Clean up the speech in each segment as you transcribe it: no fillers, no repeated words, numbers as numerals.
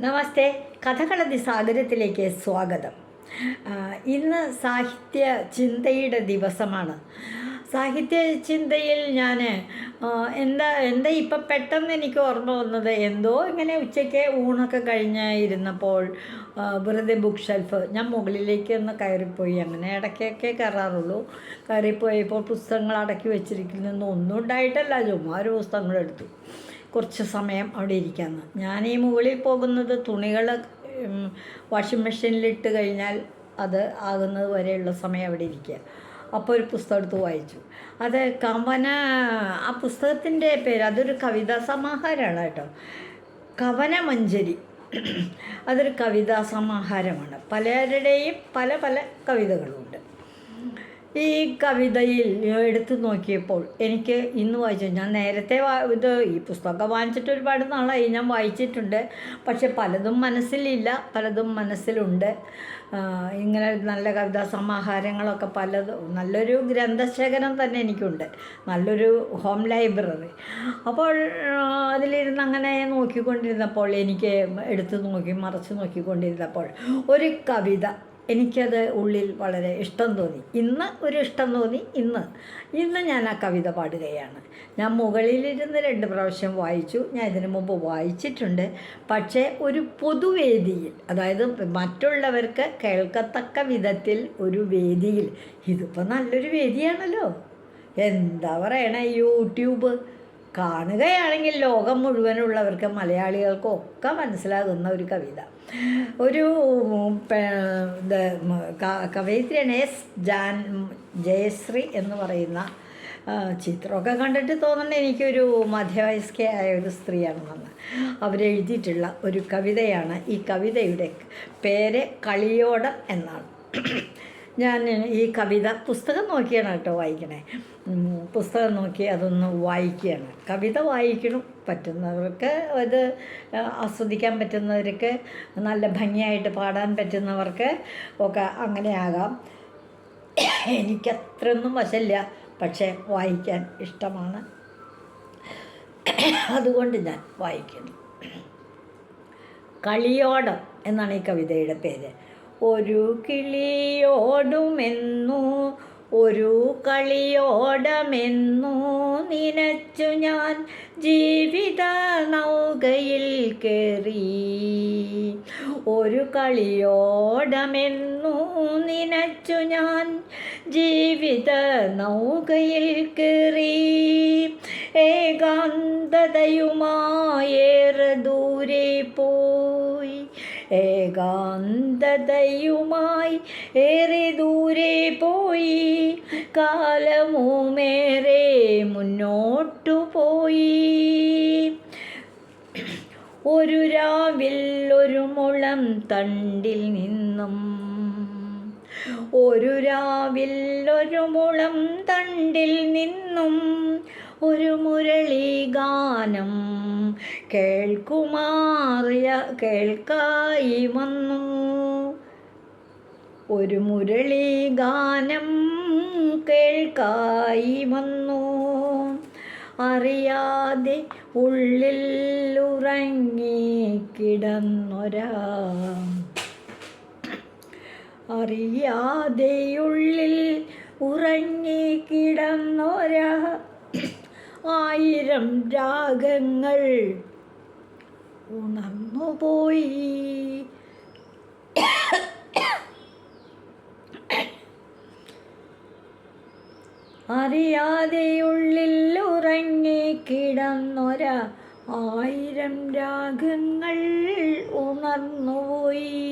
നമസ്തേ. കഥകളതി സാഗരത്തിലേക്ക് സ്വാഗതം. ഇന്ന് സാഹിത്യ ചിന്തയുടെ ദിവസമാണ്. സാഹിത്യ ചിന്തയിൽ ഞാൻ എന്താ ഇപ്പം പെട്ടെന്ന് എനിക്ക് ഓർമ്മ വന്നത്, എന്തോ ഇങ്ങനെ ഉച്ചയ്ക്ക് ഊണൊക്കെ കഴിഞ്ഞ് ഇരുന്നപ്പോൾ വെറുതെ ബുക്ക് ഷെൽഫ് ഞാൻ മുകളിലേക്ക് ഒന്ന് കയറിപ്പോയി. അങ്ങനെ ഇടയ്ക്കൊക്കെ കയറാറുള്ളൂ. കയറിപ്പോയപ്പോൾ പുസ്തകങ്ങൾ അടക്കി വെച്ചിരിക്കുന്നതൊന്നും ഒന്നും ഉണ്ടായിട്ടല്ല, ചുമ്മാ ഒരു പുസ്തകങ്ങളെടുത്തു. കുറച്ച് സമയം അവിടെ ഇരിക്കാമെന്ന്. ഞാൻ ഈ മുകളിൽ പോകുന്നത് തുണികൾ വാഷിംഗ് മെഷീനിലിട്ട് കഴിഞ്ഞാൽ അത് ആകുന്നത് വരെയുള്ള സമയം അവിടെ ഇരിക്കുക. അപ്പോൾ ഒരു പുസ്തകം എടുത്ത് വായിച്ചു. അത് ആ പുസ്തകത്തിൻ്റെ പേര്, അതൊരു കവിതാ സമാഹാരമാണ് കേട്ടോ. കവനമഞ്ജരി. അതൊരു കവിതാ സമാഹാരമാണ്. പലരുടെയും പല പല കവിതകളുണ്ട്. ഈ കവിതയിൽ എടുത്തു നോക്കിയപ്പോൾ എനിക്ക് ഇന്ന് വായിച്ചു, ഞാൻ നേരത്തെ ഈ പുസ്തകമൊക്കെ വാങ്ങിച്ചിട്ട് ഒരുപാട് നാളായി, ഞാൻ വായിച്ചിട്ടുണ്ട്. പക്ഷെ പലതും മനസ്സിലില്ല, പലതും മനസ്സിലുണ്ട്. ഇങ്ങനെ നല്ല കവിതാ സമാഹാരങ്ങളൊക്കെ നല്ലൊരു ഗ്രന്ഥശേഖരം തന്നെ എനിക്കുണ്ട്, നല്ലൊരു ഹോം ലൈബ്രറി. അപ്പോൾ അതിലിരുന്ന് അങ്ങനെ നോക്കിക്കൊണ്ടിരുന്നപ്പോൾ എനിക്ക് എടുത്തു നോക്കി മറച്ച് നോക്കിക്കൊണ്ടിരുന്നപ്പോൾ ഒരു കവിത എനിക്കത് ഉള്ളിൽ വളരെ ഇഷ്ടം തോന്നി. ഒരു ഇഷ്ടം തോന്നി. ഇന്ന് ഞാൻ ആ കവിത പാടുകയാണ്. ഞാൻ മുകളിലിരുന്ന് 2 പ്രാവശ്യം വായിച്ചു. ഞാൻ ഇതിനു മുമ്പ് വായിച്ചിട്ടുണ്ട്. പക്ഷേ ഒരു പൊതുവേദിയിൽ, അതായത് മറ്റുള്ളവർക്ക് കേൾക്കത്തക്ക വിധത്തിൽ ഒരു വേദിയിൽ, ഇതിപ്പോൾ നല്ലൊരു വേദിയാണല്ലോ. എന്താ പറയണേ, യൂട്യൂബ് കാണുകയാണെങ്കിൽ ലോകം മുഴുവനുള്ളവർക്ക്, മലയാളികൾക്കൊക്കെ മനസ്സിലാകുന്ന ഒരു കവിത. ഒരു കവയിത്രിയാണ് ജയശ്രീ എന്ന് പറയുന്ന. ചിത്രമൊക്കെ കണ്ടിട്ട് തോന്നുന്നത് എനിക്കൊരു മധ്യവയസ്കയായ ഒരു സ്ത്രീയാണെന്ന്. അവരെഴുതിയിട്ടുള്ള ഒരു കവിതയാണ്. ഈ കവിതയുടെ പേര് കളിയോടം എന്നാണ്. ഞാൻ ഈ കവിത പുസ്തകം നോക്കിയാണ് കേട്ടോ വായിക്കണേ. പുസ്തകം നോക്കി അതൊന്ന് വായിക്കുകയാണ്. കവിത വായിക്കണം പറ്റുന്നവർക്ക്, അത് ആസ്വദിക്കാൻ പറ്റുന്നവർക്ക്, നല്ല ഭംഗിയായിട്ട് പാടാൻ പറ്റുന്നവർക്ക് ഒക്കെ അങ്ങനെയാകാം. എനിക്കത്രയൊന്നും വശമില്ല, പക്ഷേ വായിക്കാൻ ഇഷ്ടമാണ്. അതുകൊണ്ട് ഞാൻ വായിക്കുന്നു. കളിയോടം എന്നാണ് ഈ കവിതയുടെ പേര്. ഒരു കിളിയോടുമെന്നു ഒരു കളിയോടമെന്നു നിനച്ചു ഞാൻ ജീവിത നൗകയിൽ കയറി. ഒരു കളിയോടമെന്നു നിനച്ചു ഞാൻ ജീവിത നൗകയിൽ കയറി. ഏകാന്തതയുമായേറെ ദൂരെ പോയി, ഏകാന്തതയുമായി ഏറെ ദൂരെ പോയി, കാലവുമേറെ മുന്നോട്ടു പോയി. ഒരു രാവിൽ ഒരു മുളം തണ്ടിൽ നിന്നും, ഒരു രാവിൽ ഒരു മുളം തണ്ടിൽ നിന്നും ഒരു മുരളി ഗാനം കേൾക്കായി വന്നു. ഒരു മുരളി ഗാനം കേൾക്കായി വന്നു. അറിയാതെ ഉള്ളിൽ ഉറങ്ങിക്കിടന്നൊരാ, അറിയാതെ ഉള്ളിൽ ഉറങ്ങിക്കിടന്നൊരാ 1000 രാഗങ്ങൾ ഉണർന്നുപോയി. അറിയാതെ ഉള്ളിൽ ഉറങ്ങിക്കിടന്നൊരാ 1000 രാഗങ്ങൾ ഉണർന്നുപോയി.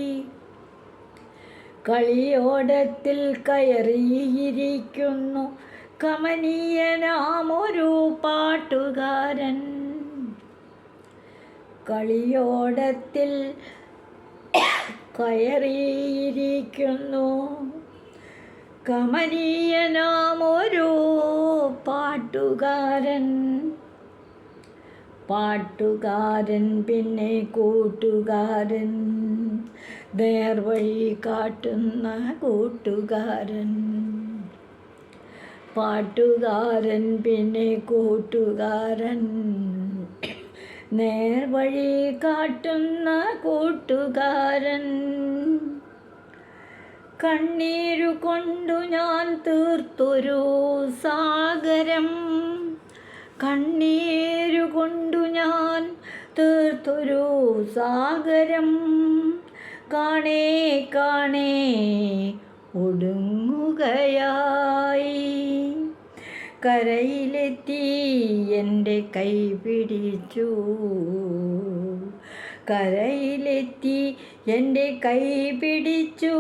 കളിയോടത്തിൽ കയറിയിരിക്കുന്നു കമനീയനാമൊരു പാട്ടുകാരൻ. കളിയോടത്തിൽ കയറിയിരിക്കുന്നു കമനീയനാമൊരു പാട്ടുകാരൻ. പാട്ടുകാരൻ പിന്നെ കൂട്ടുകാരൻ, നേർവഴി കാട്ടുന്ന കൂട്ടുകാരൻ. പാട്ടുകാരൻ പിന്നെ കൂട്ടുകാരൻ, നേർവഴി കാട്ടുന്ന കൂട്ടുകാരൻ. കണ്ണീരു കൊണ്ടു ഞാൻ തീർത്തൊരു സാഗരം, കണ്ണീരു കൊണ്ടു ഞാൻ തീർത്തൊരു സാഗരം, കാണേ കാണേ ഒടുങ്ങുകയായി. കരയിലെത്തി എൻ്റെ കൈ പിടിച്ചു, കരയിലെത്തി എൻ്റെ കൈ പിടിച്ചു.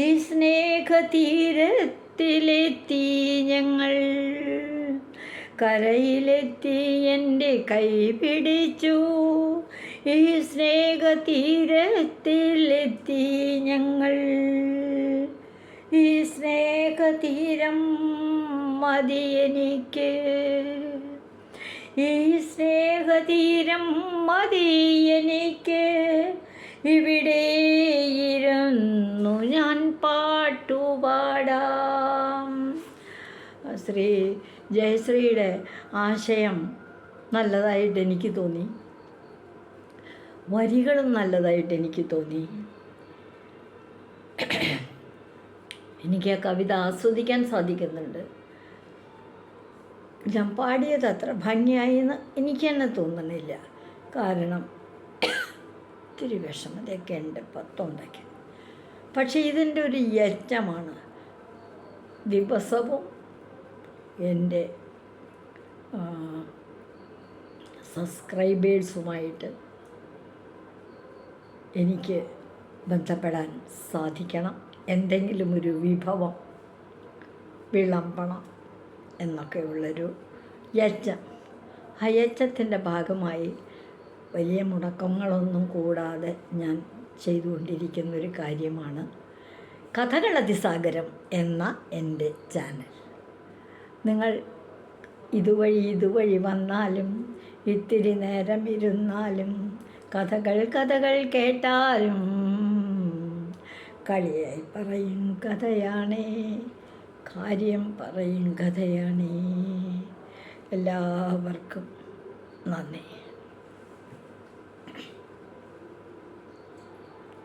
ഈ സ്നേഹതീരത്തിലെത്തി ഞങ്ങൾ, കരയിലെത്തി എൻ്റെ കൈ പിടിച്ചു. ഈ സ്നേഹതീരത്തിലെത്തി ഞങ്ങൾ. ഈ സ്നേഹതീരം മതി എനിക്ക്, ഈ സ്നേഹതീരം മതി എനിക്ക്. ഇവിടെ ഇരുന്നു ഞാൻ പാട്ടുപാടാം. ശ്രീ ജയശ്രീയുടെ ആശയം നല്ലതായിട്ട് എനിക്ക് തോന്നി, വരികളും നല്ലതായിട്ട് എനിക്ക് തോന്നി. എനിക്ക് ആ കവിത ആസ്വദിക്കാൻ സാധിക്കുന്നുണ്ട്. ഞാൻ പാടിയത് അത്ര ഭംഗിയായെന്ന് എനിക്ക് തന്നെ തോന്നുന്നില്ല. കാരണം ഇത്തിരി വിഷമതയൊക്കെ ഉണ്ട് തൊണ്ടയ്ക്ക്. പക്ഷേ ഇതിൻ്റെ ഒരു യജ്ഞമാണ്. ദിവസവും എൻ്റെ സബ്സ്ക്രൈബേഴ്സുമായിട്ട് എനിക്ക് ബന്ധപ്പെടാൻ സാധിക്കണം. എന്തെങ്കിലും ഒരു വിഭവം വിളമ്പണം എന്നൊക്കെയുള്ളൊരു യജ്ഞം. ആ യജ്ഞത്തിൻ്റെ ഭാഗമായി വലിയ മുടക്കങ്ങളൊന്നും കൂടാതെ ഞാൻ ചെയ്തുകൊണ്ടിരിക്കുന്നൊരു കാര്യമാണ് കഥകൾ അതിസാഗരം എന്ന എൻ്റെ ചാനൽ. നിങ്ങൾ ഇതുവഴി വന്നാലും ഇത്തിരി നേരം ഇരുന്നാലും കഥകൾ കേട്ടാലും കളിയായി പറയും കഥയാണേ, കാര്യം പറയും കഥയാണേ. എല്ലാവർക്കും നന്ദി.